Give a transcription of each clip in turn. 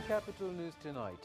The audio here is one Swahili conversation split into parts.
Capital News tonight.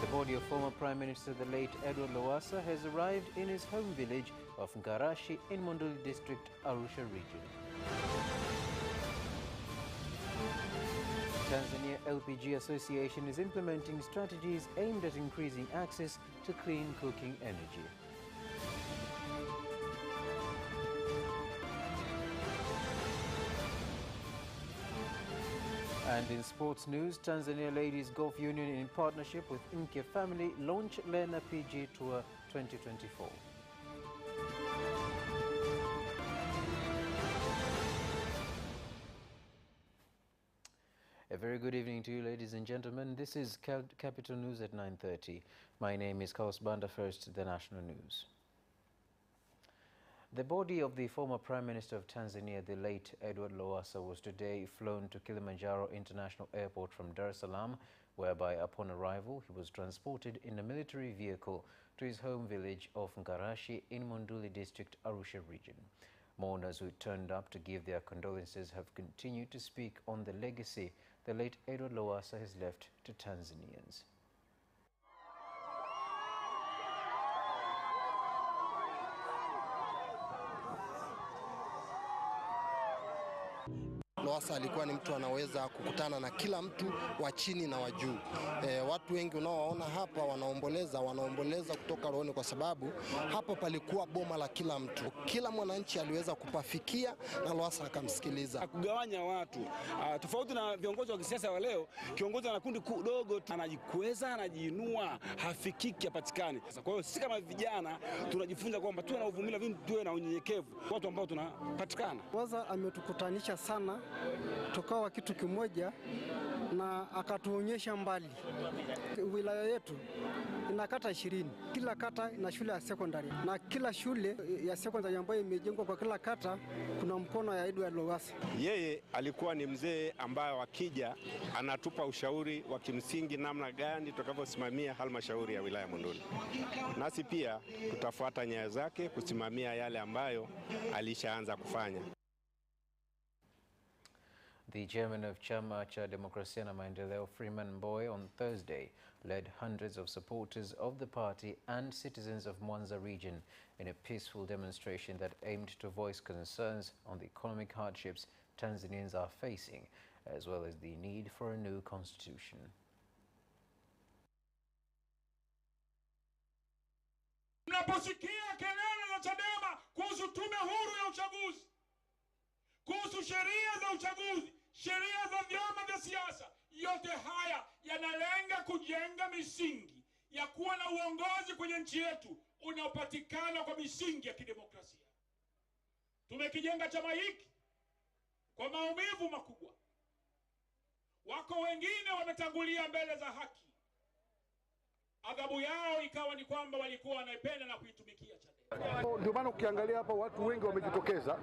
The body of former Prime Minister the late Edward Lowassa has arrived in his home village of Ngarashi in Monduli District, Arusha region. Tanzania LPG Association is implementing strategies aimed at increasing access to clean cooking energy. And in sports news, Tanzania Ladies Golf Union in partnership with Mke Family launch Lena PG Tour 2024. A very good evening to you, ladies and gentlemen. This is Capital News at 9:30. My name is Kaos Banda. First, the national news. The body of the former Prime Minister of Tanzania, the late Edward Lowassa, was today flown to Kilimanjaro International Airport from Dar es Salaam, whereby upon arrival he was transported in a military vehicle to his home village of Ngarashi in Monduli District, Arusha region. Mourners who turned up to give their condolences have continued to speak on the legacy the late Edward Lowassa has left to Tanzanians. Lowassa alikuwa ni mtu anaweza kukutana na kila mtu wa chini na wa juu. Watu wengi unaowaona hapa wanaomboleza kutoka rohoni, kwa sababu hapo palikuwa boma la kila mtu. Kila mwananchi aliweza kupafikia na Lowassa akamsikiliza. Kugawanya watu tofauti na viongozi wa kisiasa wa leo. Kiongozi ana kundi dogo, anajikweza, anajiinua, hafikiki, hapatikani. Kwa hiyo sisi kama vijana tunajifunza kwamba tuwe na uvumilivu, tuwe na unyenyekevu, watu ambao tunapatikana. Lowassa ametukutanisha sana, tukawa kitu kimoja na akatuonyesha mbali. Wilaya yetu ina kata 20. Kila kata ina shule ya sekondari, na kila shule ya sekondari ambayo imejengwa kwa kila kata kuna mkono ya Edward Lowassa. Yeye alikuwa ni mzee ambaye wakija anatupa ushauri wa kimsingi namna gani tutakavyosimamia halmashauri ya wilaya Monduli. Nasi pia tutafuata nyayo zake kusimamia yale ambayo alishaanza kufanya. The chairman of Chama cha Demokrasia na Maendeleo, Freeman Mbowe, on Thursday led hundreds of supporters of the party and citizens of Mwanza region in a peaceful demonstration that aimed to voice concerns on the economic hardships Tanzanians are facing, as well as the need for a new constitution. Mnaposikia kelele za Chadema kuhusu tume huru ya uchaguzi, kuhusu sheria za uchaguzi, sheria za vyama vya siasa, yote haya yanalenga kujenga misingi ya kuwa na uongozi kwenye nchi yetu unaopatikana kwa misingi ya kidemokrasia. Tumekijenga chama hiki kwa maumivu makubwa. Wako wengine wametangulia mbele za haki. Adhabu yao ikawa ni kwamba walikuwa wanaipenda na kuitumikia Chadema. Ndio maana ukiangalia hapa watu wengi wamejitokeza.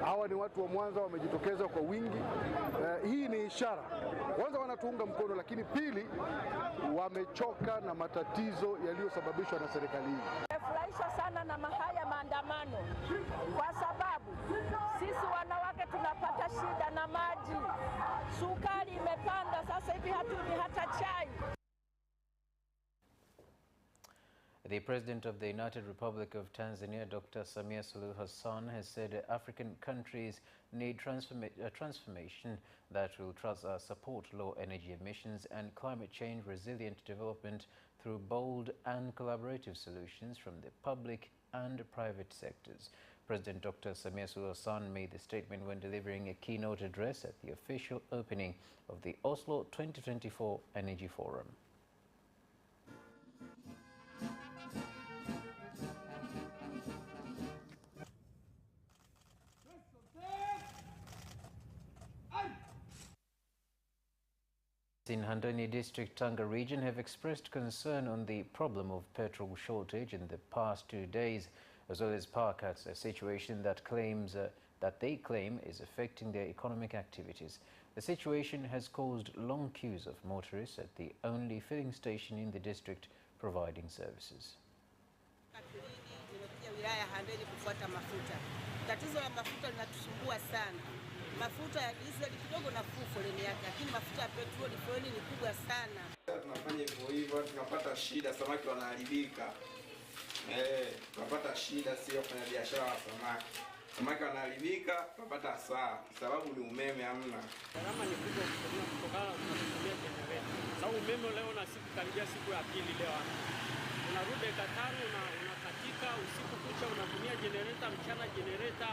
Hawa ni watu wa Mwanza, wamejitokeza kwa wingi. Hii ni ishara. Kwanza wanatuunga mkono, lakini pili wamechoka na matatizo yaliyosababishwa na serikali hii. Nimefurahishwa sana na haya maandamano kwa sababu sisi wanawake tunapata shida na maji. Sukari imepanda, sasa hivi hatuni hata chai. The President of the United Republic of Tanzania, Dr. Samia Suluhu Hassan, has said African countries need transformation that will support low energy emissions and climate change resilient development through bold and collaborative solutions from the public and private sectors. President Dr. Samia Suluhu Hassan made the statement when delivering a keynote address at the official opening of the Oslo 2024 Energy Forum. In Handeni District, Tanga region have expressed concern on the problem of petrol shortage in the past 2 days, as well as power cuts, a situation that they claim is affecting their economic activities. The situation has caused long queues of motorists at the only filling station in the district providing services. Wilaya Handeni kufuata mafuta. Tatizo la mafuta linatusumbua sana. mafuta ya diesel kidogo nafuu foleni yake, lakini mafuta ya petroli foleni ni kubwa sana. Tunafanya hivyo tunapata shida, samaki wanaharibika. Tunapata shida, sio kufanya biashara ya samaki. Samaki wanaharibika, tunapata hasara sababu ni umeme hamna. Gharama ni kubwa kutokana na kutumia generator. Sababu umeme leo na siku karibia siku ya pili leo hapa. Unarudi dakika 5 na unakatika, usiku kucha unatumia generator, mchana generator.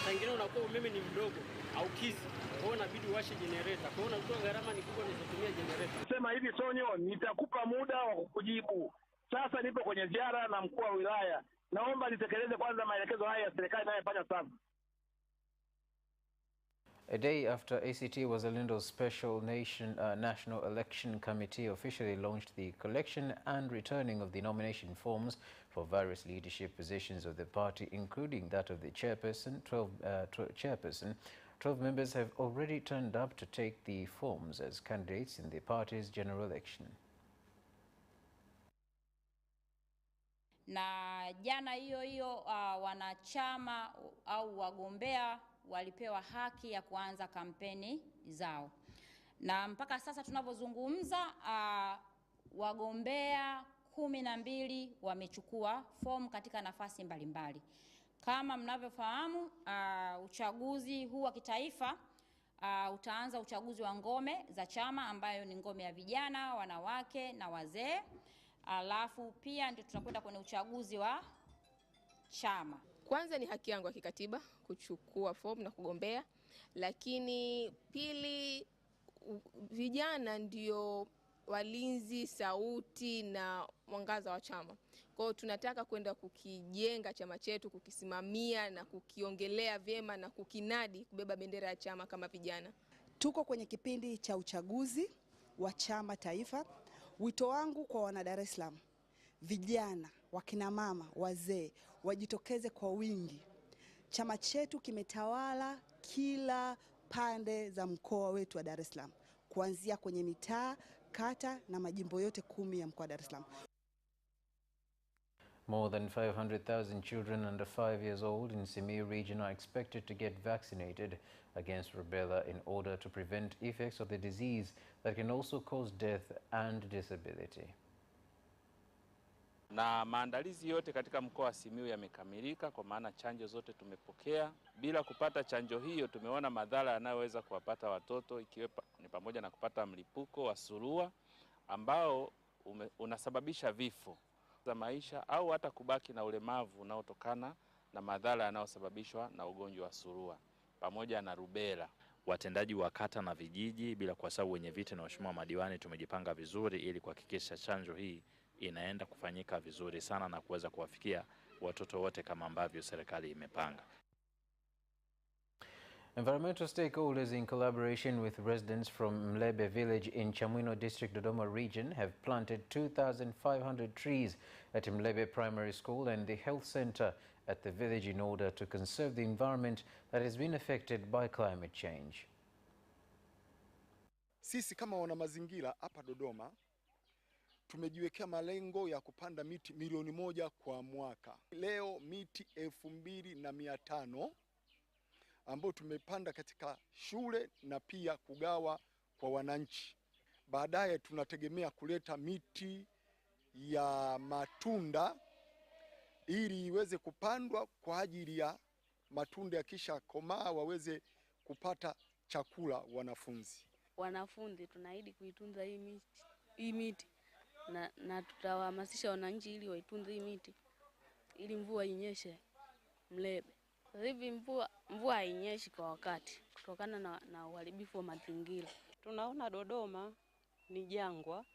Sangine unakuwa umeme ni mdogo au kizi. Kwa hiyo inabidi uwashe generator. Kwa hiyo unakuwa gharama ni kubwa unatumia generator. Sema hivi Sonyo, nitakupa muda wa kukujibu. Sasa nipo kwenye ziara na mkuu wa wilaya. Naomba nitekeleze kwanza maelekezo haya ya serikali inayofanya sasa. A day after ACT Wazalendo's Special National Election Committee officially launched the collection and returning of the nomination forms for various leadership positions of the party, including that of the chairperson, 12 members have already turned up to take the forms as candidates in the party's general election. Na jana hiyo wanachama au wagombea walipewa haki ya kuanza kampeni zao. Na mpaka sasa tunavyozungumza wagombea 12 wamechukua fomu katika nafasi mbalimbali. Kama mnavyofahamu uchaguzi huu wa kitaifa utaanza uchaguzi wa ngome za chama ambayo ni ngome ya vijana, wanawake na wazee. Alafu pia ndio tutakwenda kwenye uchaguzi wa chama. Kwanza ni haki yangu ya kikatiba kuchukua fomu na kugombea, lakini pili vijana ndio walinzi, sauti na mwangaza wa chama. Kwa hiyo tunataka kwenda kukijenga chama chetu, kukisimamia na kukiongelea vyema na kukinadi, kubeba bendera ya chama kama vijana. Tuko kwenye kipindi cha uchaguzi wa chama taifa. Wito wangu kwa wana Dar es Salaam, vijana, wakina mama, wazee, wajitokeze kwa wingi. Chama chetu kimetawala kila pande za mkoa wetu wa Dar es Salaam, kuanzia kwenye mitaa, kata na majimbo yote 10 ya mkoa wa Dar es Salaam. More than 500,000 children under 5 years old in Simiyu region are expected to get vaccinated against rubella in order to prevent effects of the disease that can also cause death and disability. Na maandalizi yote katika mkoa wa Simiyu yamekamilika, kwa maana chanjo zote tumepokea. Bila kupata chanjo hiyo tumeona madhara yanayoweza kuwapata watoto, ikiwa ni pamoja na kupata mlipuko wa surua ambao unasababisha vifo za maisha au hata kubaki na ulemavu unaotokana na madhara yanayosababishwa na ugonjwa wa surua pamoja na rubela. Watendaji wa kata na vijiji bila kuwasahau wenye viti na waheshimiwa madiwani tumejipanga vizuri ili kuhakikisha chanjo hii inaenda kufanyika vizuri sana na kuweza kuwafikia watoto wote kama ambavyo serikali imepanga. Environmental stakeholders in collaboration with residents from Mlebe village in Chamwino district, Dodoma region have planted 2,500 trees at Mlebe Primary School and the health center at the village in order to conserve the environment that has been affected by climate change. Sisi kama wana mazingira hapa Dodoma tumejiwekea malengo ya kupanda miti milioni 1 kwa mwaka. Leo miti 2,500 ambao tumepanda katika shule na pia kugawa kwa wananchi. Baadaye tunategemea kuleta miti ya matunda ili iweze kupandwa kwa ajili ya matunda yakisha komaa waweze kupata chakula wanafunzi. Wanafunzi tunaahidi kuitunza hii miti na tutawahamasisha wananchi ili waitunze hii miti ili mvua inyeshe Mlebe. Sasa hivi mvua hainyeshi kwa wakati kutokana na uharibifu wa mazingira. Tunaona Dodoma ni jangwa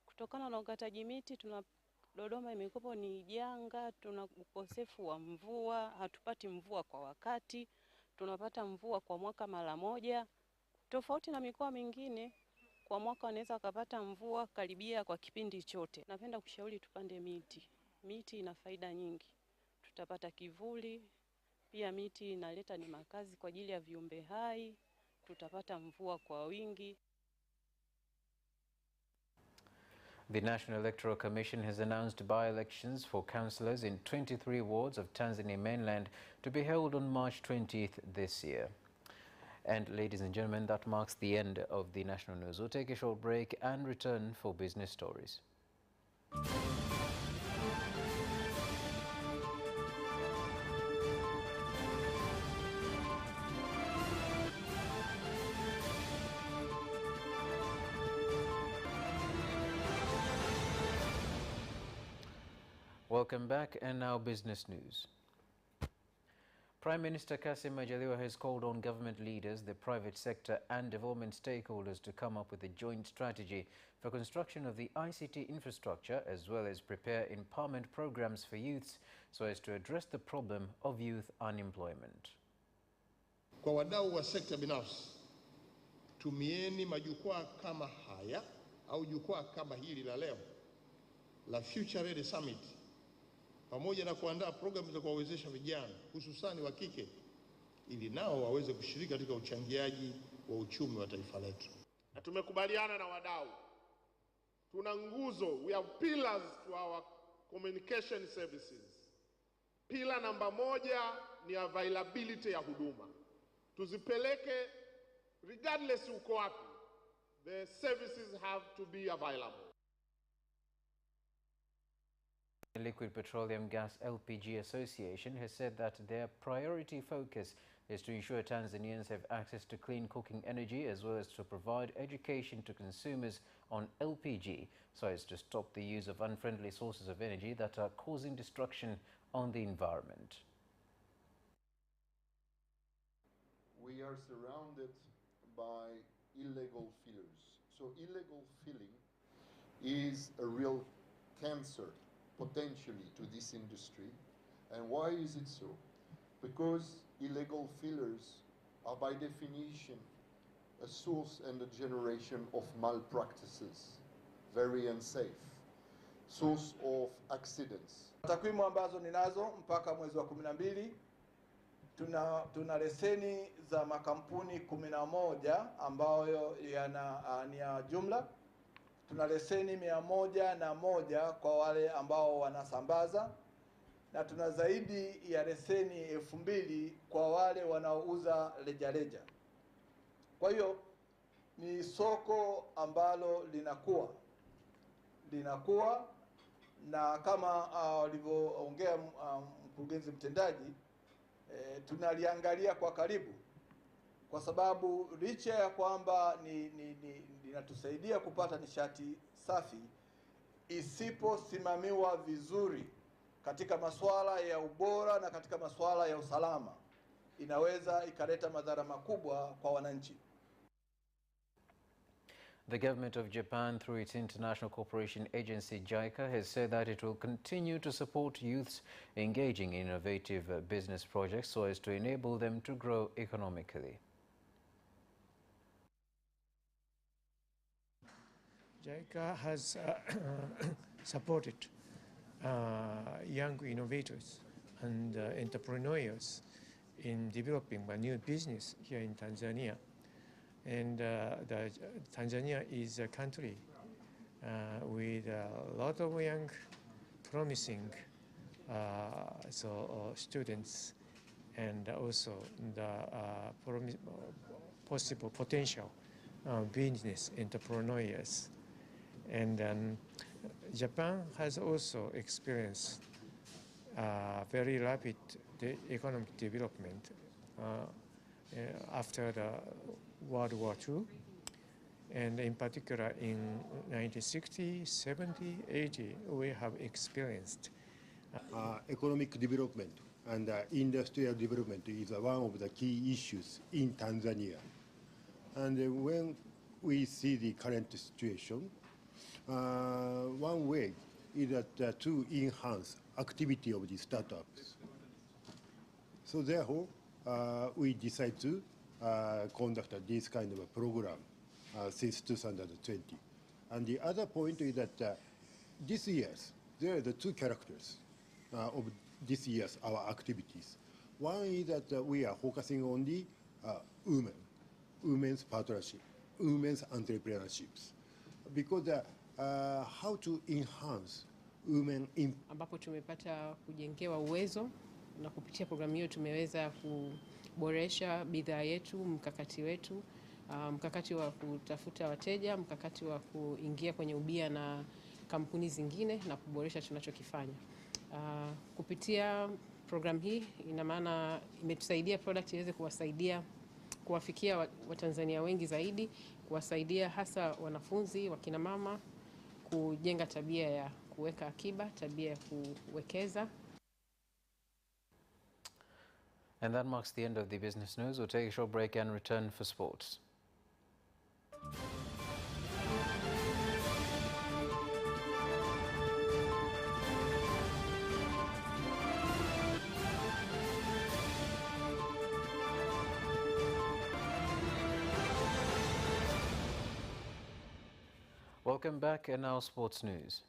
kutokana na ukataji miti. Dodoma imekuwa ni janga, tuna ukosefu wa mvua, hatupati mvua kwa wakati, tunapata mvua kwa mwaka mara moja. Tofauti na mikoa mingine, kwa mwaka wanaweza kupata mvua karibia kwa kipindi chote. Napenda kushauri tupande miti. Miti ina faida nyingi. Tutapata kivuli, pia miti inaleta ni makazi kwa ajili ya viumbe hai, tutapata mvua kwa wingi. The National Electoral Commission has announced by-elections for councillors in 23 wards of Tanzania mainland to be held on March 20th this year. And ladies and gentlemen, that marks the end of the national news. We'll take a short break and return for business stories. Welcome back, and now business news. Prime Minister Kassim Majaliwa has called on government leaders, the private sector and development stakeholders to come up with a joint strategy for construction of the ICT infrastructure, as well as prepare empowerment programs for youths so as to address the problem of youth unemployment. Kwa wadau wa sekta binafsi, tumieni majukwaa kama haya au jukwaa kama hili la leo la Future Ready Summit pamoja na kuandaa programu za kuwawezesha vijana hususani wa kike ili nao waweze kushiriki katika uchangiaji wa uchumi wa taifa letu. Na tumekubaliana na wadau, tuna nguzo, we have pillars to our communication services. Pillar namba 1 ni availability ya huduma. Tuzipeleke regardless uko wapi, the services have to be available. The Liquid Petroleum Gas LPG Association has said that their priority focus is to ensure Tanzanians have access to clean cooking energy, as well as to provide education to consumers on LPG so as to stop the use of unfriendly sources of energy that are causing destruction on the environment. We are surrounded by illegal fillers. So illegal filling is a real cancer potentially to this industry. And why is it so? Because illegal fillers are by definition a source and a generation of malpractices, very unsafe, source of accidents. Takwimu ambazo ninazo mpaka mwezi wa 12 tuna leseni za makampuni 11 ambayo ni ya jumla. Tuna leseni 101 kwa wale ambao wanasambaza, na tuna zaidi ya leseni 2000 kwa wale wanaouza rejareja. Kwa hiyo ni soko ambalo linakuwa na kama alivyoongea mkurugenzi mtendaji, tunaliangalia kwa karibu, kwa sababu licha ya kwamba linatusaidia kupata nishati safi, isiposimamiwa vizuri katika masuala ya ubora na katika masuala ya usalama, inaweza ikaleta madhara makubwa kwa wananchi. The government of Japan, through its International Cooperation Agency JICA, has said that it will continue to support youths engaging in innovative business projects so as to enable them to grow economically. JICA has supported young innovators and entrepreneurs in developing a new business here in Tanzania. And Tanzania is a country with a lot of young, promising students, and also the possible potential business entrepreneurs. And Japan has also experienced very rapid economic development after the World War II, and in particular in 1960, 70, 80, we have experienced economic development and industrial development is one of the key issues in Tanzania. And when we see the current situation, one way is that to enhance activity of the startups. So therefore, we decide to conduct this kind of a program since 2020. And the other point is that this year's, there are the two characters of this year's our activities. One is that we are focusing on the women's partnership, women's entrepreneurships, because how to enhance women ambapo tumepata kujengewa uwezo, na kupitia programu hiyo tumeweza kuboresha bidhaa yetu, mkakati wetu, mkakati wa kutafuta wateja, mkakati wa kuingia kwenye ubia na kampuni zingine na kuboresha tunachokifanya. Kupitia program hii ina maana imetusaidia product iweze kuwafikia Watanzania wengi zaidi, kuwasaidia hasa wanafunzi, wakina mama kujenga tabia ya kuweka akiba, tabia ya kuwekeza. And that marks the end of the business news. We'll take a short break and return for sports. Welcome back, and now sports news.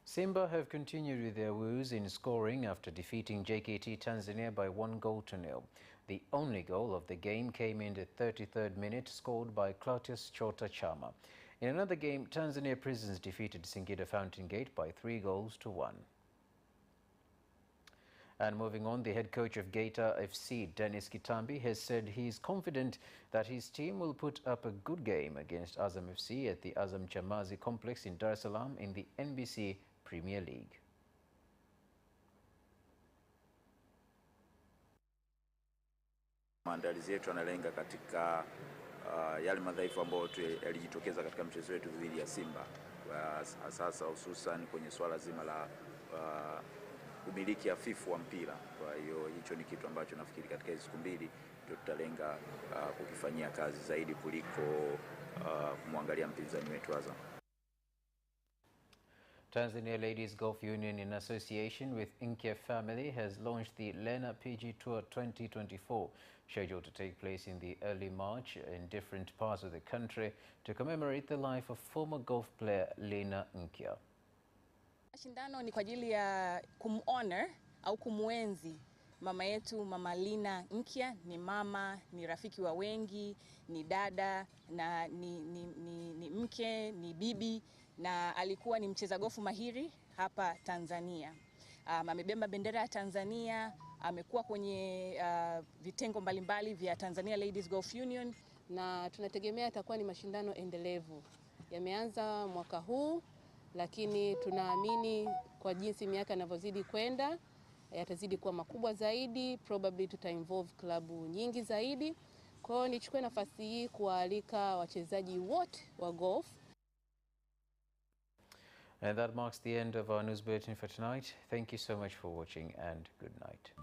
Simba have continued with their woes in scoring after defeating JKT Tanzania by 1-0. The only goal of the game came in the 33rd minute, scored by Clatous Chota Chama. In another game, Tanzania Prisons defeated Singida Fountain Gate by 3-1. And moving on, the head coach of Geita FC, Dennis Kitambi, has said he is confident that his team will put up a good game against Azam FC at the Azam Chamazi complex in Dar es Salaam in the NBC Premier League. Maandalizi yetu yanalenga katika yale madhaifu ambayo yalijitokeza katika mchezo wetu dhidi ya Simba. Sasa hususan kwenye swala zima la umiliki hafifu wa mpira. Kwa hiyo hicho ni kitu ambacho nafikiri katika hizo siku mbili ndio tutalenga kukifanyia kazi zaidi kuliko kumwangalia mpinzani wetu Azam. Tanzania Ladies Golf Union, in association with Inkia Family, has launched the Lena PG Tour 2024, scheduled to take place in the early March in different parts of the country to commemorate the life of former golf player Lena Nkia. Mashindano ni kwa ajili ya kumhonor au kumwenzi mama yetu, Mama Lena Nkia. Ni mama, ni rafiki wa wengi, ni dada na ni mke, ni bibi, na alikuwa ni mcheza gofu mahiri hapa Tanzania. Amebeba bendera ya Tanzania, amekuwa kwenye vitengo mbalimbali vya Tanzania Ladies Golf Union, na tunategemea atakuwa ni mashindano endelevu. Yameanza mwaka huu, lakini tunaamini kwa jinsi miaka inavyozidi kwenda yatazidi kuwa makubwa zaidi, probably tuta-involve klabu nyingi zaidi. Kwa hiyo nichukue nafasi hii kualika wachezaji wote wa golf. And that marks the end of our news bulletin for tonight. Thank you so much for watching, and good night.